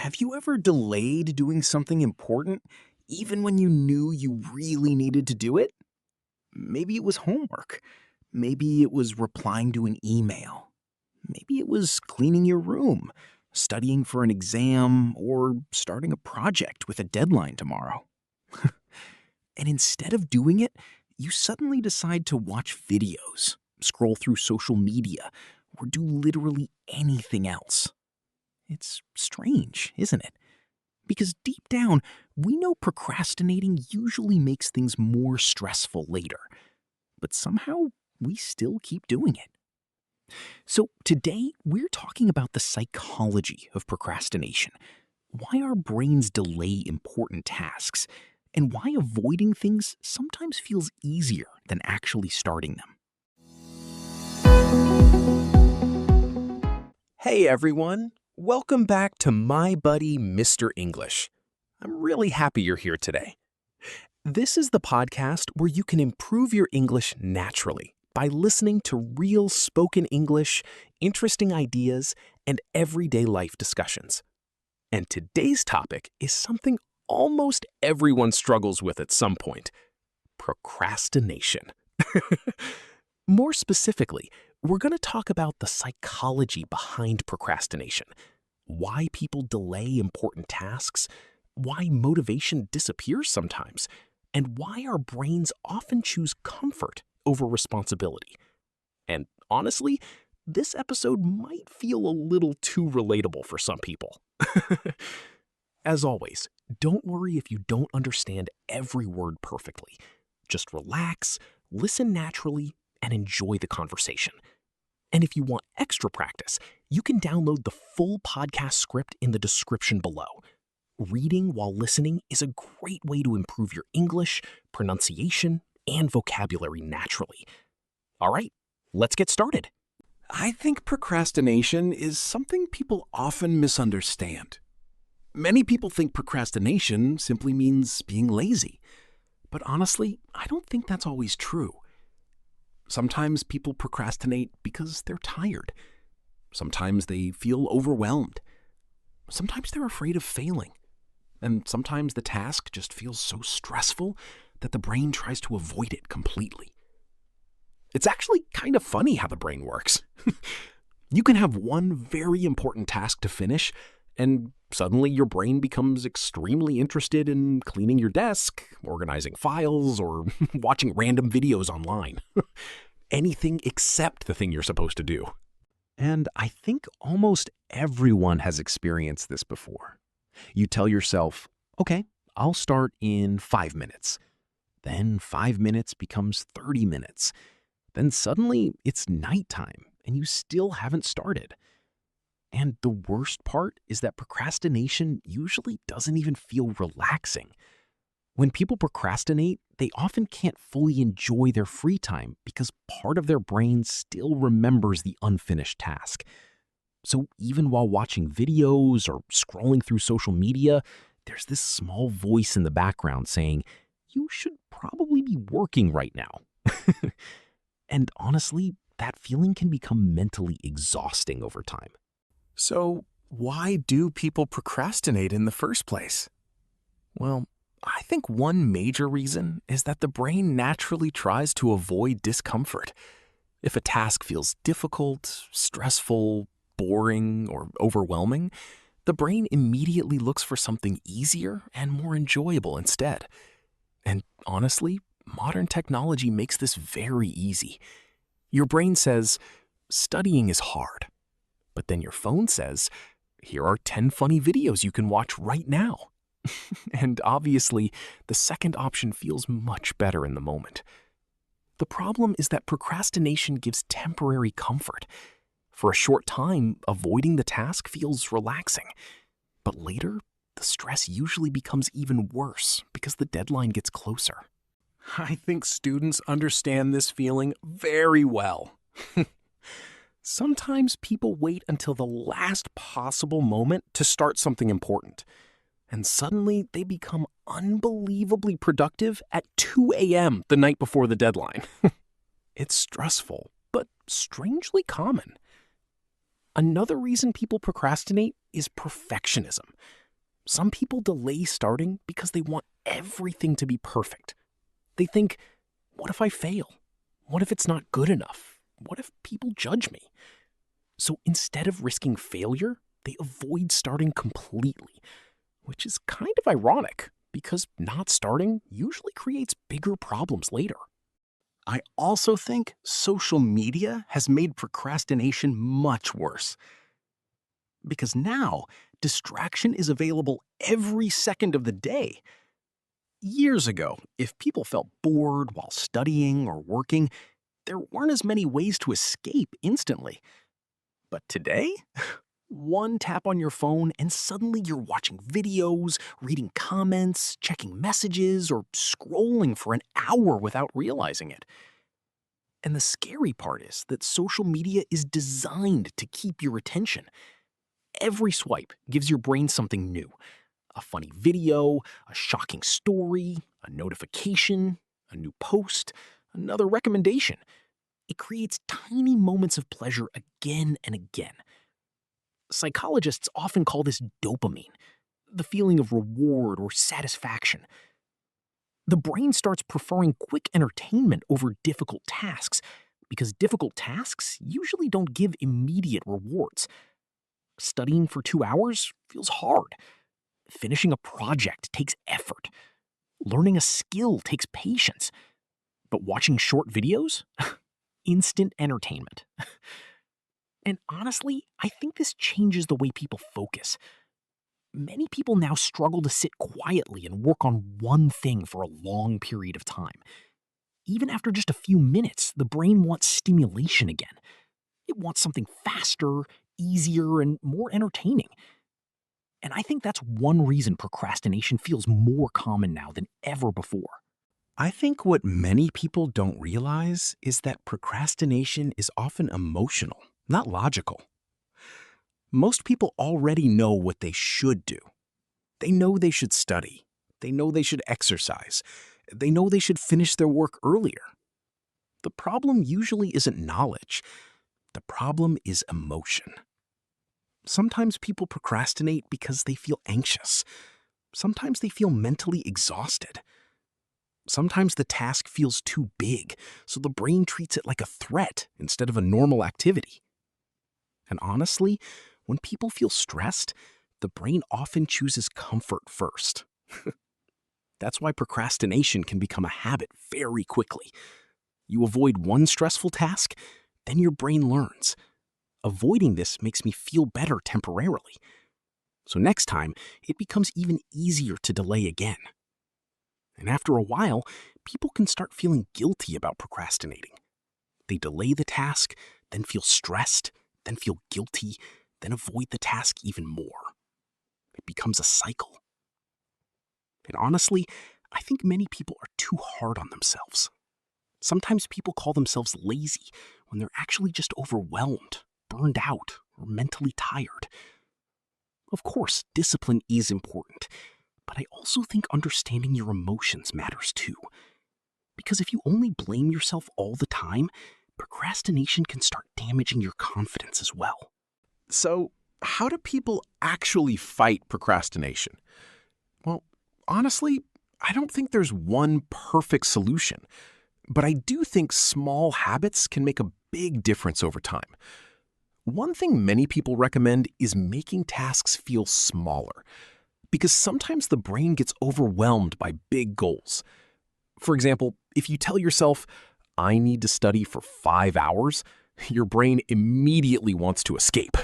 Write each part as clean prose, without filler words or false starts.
Have you ever delayed doing something important even when you knew you really needed to do it? Maybe it was homework. Maybe it was replying to an email. Maybe it was cleaning your room, studying for an exam, or starting a project with a deadline tomorrow. And instead of doing it, you suddenly decide to watch videos, scroll through social media, or do literally anything else. It's strange, isn't it? Because deep down, we know procrastinating usually makes things more stressful later. But somehow, we still keep doing it. So today, we're talking about the psychology of procrastination, why our brains delay important tasks, and why avoiding things sometimes feels easier than actually starting them. Hey everyone, welcome back to My Buddy Mr. English. I'm really happy you're here today. This is the podcast where you can improve your English naturally by listening to real spoken English, interesting ideas, and everyday life discussions. And today's topic is something almost everyone struggles with at some point: procrastination. More specifically, we're going to talk about the psychology behind procrastination, why people delay important tasks, why motivation disappears sometimes, and why our brains often choose comfort over responsibility. And honestly, this episode might feel a little too relatable for some people. As always, don't worry if you don't understand every word perfectly. Just relax, listen naturally, and enjoy the conversation. And if you want extra practice, you can download the full podcast script in the description below. Reading while listening is a great way to improve your English, pronunciation, and vocabulary naturally. All right, let's get started. I think procrastination is something people often misunderstand. Many people think procrastination simply means being lazy. But honestly, I don't think that's always true. Sometimes people procrastinate because they're tired. Sometimes they feel overwhelmed. Sometimes they're afraid of failing. And sometimes the task just feels so stressful that the brain tries to avoid it completely. It's actually kind of funny how the brain works. You can have one very important task to finish, and suddenly your brain becomes extremely interested in cleaning your desk, organizing files, or watching random videos online. Anything except the thing you're supposed to do. And I think almost everyone has experienced this before. You tell yourself, okay, I'll start in 5 minutes. Then 5 minutes becomes 30 minutes. Then suddenly it's nighttime and you still haven't started. And the worst part is that procrastination usually doesn't even feel relaxing. When people procrastinate, they often can't fully enjoy their free time because part of their brain still remembers the unfinished task. So even while watching videos or scrolling through social media, there's this small voice in the background saying, you should probably be working right now. And honestly, that feeling can become mentally exhausting over time. So, why do people procrastinate in the first place? Well, I think one major reason is that the brain naturally tries to avoid discomfort. If a task feels difficult, stressful, boring, or overwhelming, the brain immediately looks for something easier and more enjoyable instead. And honestly, modern technology makes this very easy. Your brain says, studying is hard. But then your phone says, here are 10 funny videos you can watch right now. And obviously, the second option feels much better in the moment. The problem is that procrastination gives temporary comfort. For a short time, avoiding the task feels relaxing. But later, the stress usually becomes even worse because the deadline gets closer. I think students understand this feeling very well. Sometimes people wait until the last possible moment to start something important. And suddenly they become unbelievably productive at 2 a.m. the night before the deadline. It's stressful, but strangely common. Another reason people procrastinate is perfectionism. Some people delay starting because they want everything to be perfect. They think, what if I fail? What if it's not good enough? What if people judge me? So instead of risking failure, they avoid starting completely, which is kind of ironic because not starting usually creates bigger problems later. I also think social media has made procrastination much worse. Because now, distraction is available every second of the day. Years ago, if people felt bored while studying or working, there weren't as many ways to escape instantly. But today, one tap on your phone and suddenly you're watching videos, reading comments, checking messages, or scrolling for an hour without realizing it. And the scary part is that social media is designed to keep your attention. Every swipe gives your brain something new. A funny video, a shocking story, a notification, a new post, another recommendation. It creates tiny moments of pleasure again and again. Psychologists often call this dopamine, the feeling of reward or satisfaction. The brain starts preferring quick entertainment over difficult tasks because difficult tasks usually don't give immediate rewards. Studying for 2 hours feels hard. Finishing a project takes effort. Learning a skill takes patience. But watching short videos? Instant entertainment. And honestly, I think this changes the way people focus. Many people now struggle to sit quietly and work on one thing for a long period of time. Even after just a few minutes, the brain wants stimulation again. It wants something faster, easier, and more entertaining. And I think that's one reason procrastination feels more common now than ever before. I think what many people don't realize is that procrastination is often emotional, not logical. Most people already know what they should do. They know they should study. They know they should exercise. They know they should finish their work earlier. The problem usually isn't knowledge. The problem is emotion. Sometimes people procrastinate because they feel anxious. Sometimes they feel mentally exhausted. Sometimes the task feels too big, so the brain treats it like a threat instead of a normal activity. And honestly, when people feel stressed, the brain often chooses comfort first. That's why procrastination can become a habit very quickly. You avoid one stressful task, then your brain learns. Avoiding this makes me feel better temporarily. So next time, it becomes even easier to delay again. And after a while, people can start feeling guilty about procrastinating. They delay the task, then feel stressed, then feel guilty, then avoid the task even more. It becomes a cycle. And honestly, I think many people are too hard on themselves. Sometimes people call themselves lazy when they're actually just overwhelmed, burned out, or mentally tired. Of course, discipline is important, but I also think understanding your emotions matters too. Because if you only blame yourself all the time, procrastination can start damaging your confidence as well. So, how do people actually fight procrastination? Well, honestly, I don't think there's one perfect solution, but I do think small habits can make a big difference over time. One thing many people recommend is making tasks feel smaller, because sometimes the brain gets overwhelmed by big goals. For example, if you tell yourself, I need to study for 5 hours, your brain immediately wants to escape.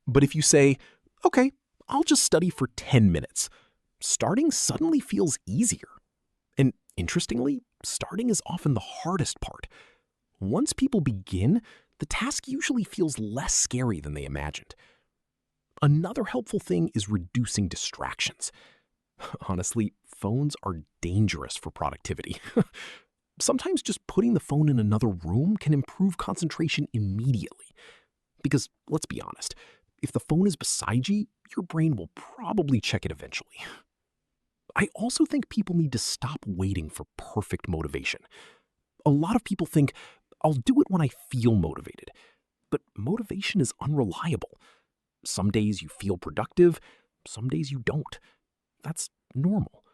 But if you say, okay, I'll just study for 10 minutes, starting suddenly feels easier. And interestingly, starting is often the hardest part. Once people begin, the task usually feels less scary than they imagined. Another helpful thing is reducing distractions. Honestly, phones are dangerous for productivity. Sometimes just putting the phone in another room can improve concentration immediately. Because let's be honest, if the phone is beside you, your brain will probably check it eventually. I also think people need to stop waiting for perfect motivation. A lot of people think, I'll do it when I feel motivated. but motivation is unreliable. Some days you feel productive, some days you don't. That's normal.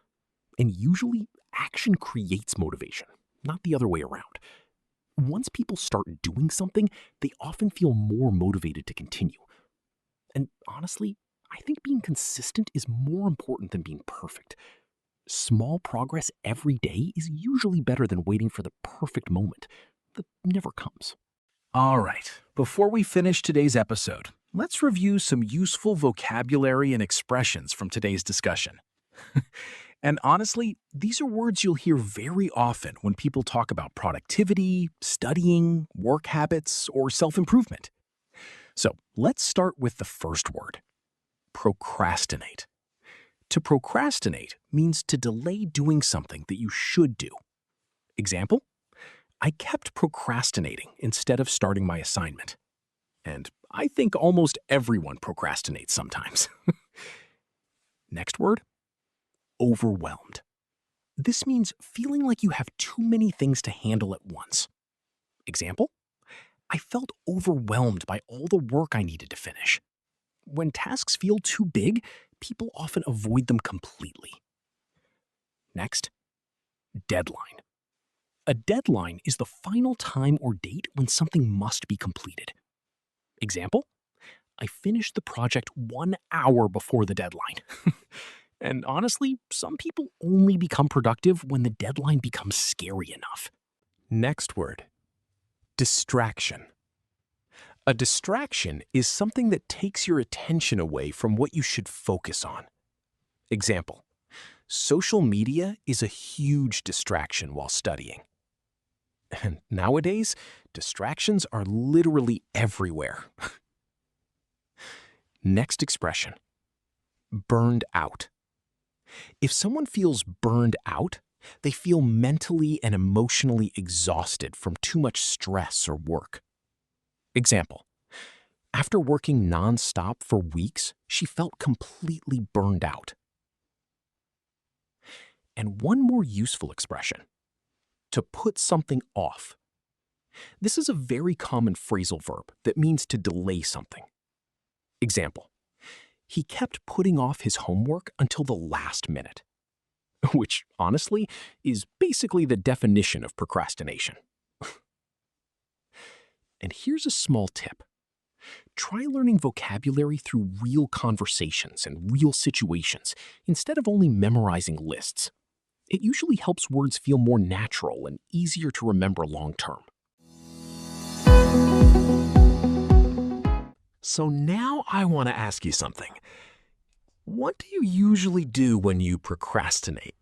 And usually, action creates motivation, not the other way around. Once people start doing something, they often feel more motivated to continue. And honestly, I think being consistent is more important than being perfect. Small progress every day is usually better than waiting for the perfect moment that never comes. All right, before we finish today's episode, let's review some useful vocabulary and expressions from today's discussion. And honestly, these are words you'll hear very often when people talk about productivity, studying, work habits, or self-improvement. So let's start with the first word, procrastinate. To procrastinate means to delay doing something that you should do. Example, I kept procrastinating instead of starting my assignment. And I think almost everyone procrastinates sometimes. Next word, overwhelmed. This means feeling like you have too many things to handle at once. Example, I felt overwhelmed by all the work I needed to finish. When tasks feel too big, people often avoid them completely. Next, deadline. A deadline is the final time or date when something must be completed. Example, I finished the project 1 hour before the deadline. And honestly, some people only become productive when the deadline becomes scary enough. Next word, distraction. A distraction is something that takes your attention away from what you should focus on. Example, social media is a huge distraction while studying. And nowadays, distractions are literally everywhere. Next expression, burned out. If someone feels burned out, they feel mentally and emotionally exhausted from too much stress or work. Example, after working nonstop for weeks, she felt completely burned out. And one more useful expression, to put something off. This is a very common phrasal verb that means to delay something. Example, he kept putting off his homework until the last minute, which honestly is basically the definition of procrastination. And here's a small tip. Try learning vocabulary through real conversations and real situations instead of only memorizing lists. It usually helps words feel more natural and easier to remember long term. So now I want to ask you something. What do you usually do when you procrastinate?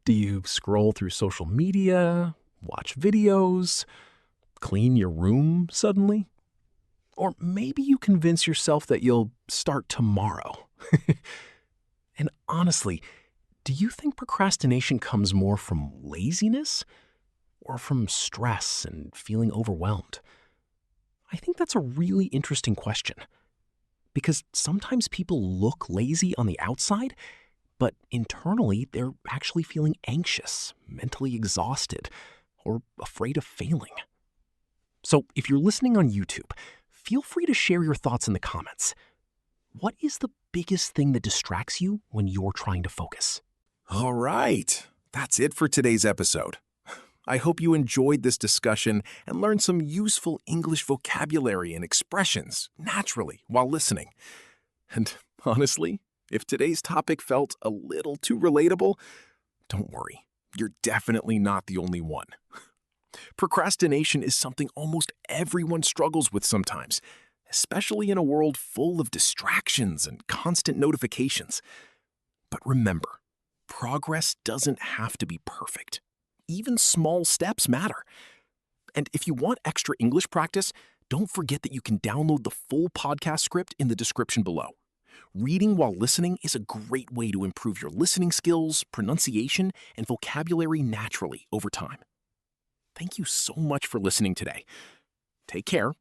Do you scroll through social media, watch videos, clean your room suddenly? Or maybe you convince yourself that you'll start tomorrow. And honestly, do you think procrastination comes more from laziness or from stress and feeling overwhelmed? I think that's a really interesting question. Because sometimes people look lazy on the outside, but internally they're actually feeling anxious, mentally exhausted, or afraid of failing. So if you're listening on YouTube, feel free to share your thoughts in the comments. What is the biggest thing that distracts you when you're trying to focus? All right, that's it for today's episode. I hope you enjoyed this discussion and learned some useful English vocabulary and expressions naturally while listening. And honestly, if today's topic felt a little too relatable, don't worry, you're definitely not the only one. Procrastination is something almost everyone struggles with sometimes, especially in a world full of distractions and constant notifications. But remember, progress doesn't have to be perfect. Even small steps matter. And if you want extra English practice, don't forget that you can download the full podcast script in the description below. Reading while listening is a great way to improve your listening skills, pronunciation, and vocabulary naturally over time. Thank you so much for listening today. Take care.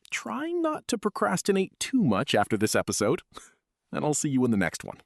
Try not to procrastinate too much after this episode, and I'll see you in the next one.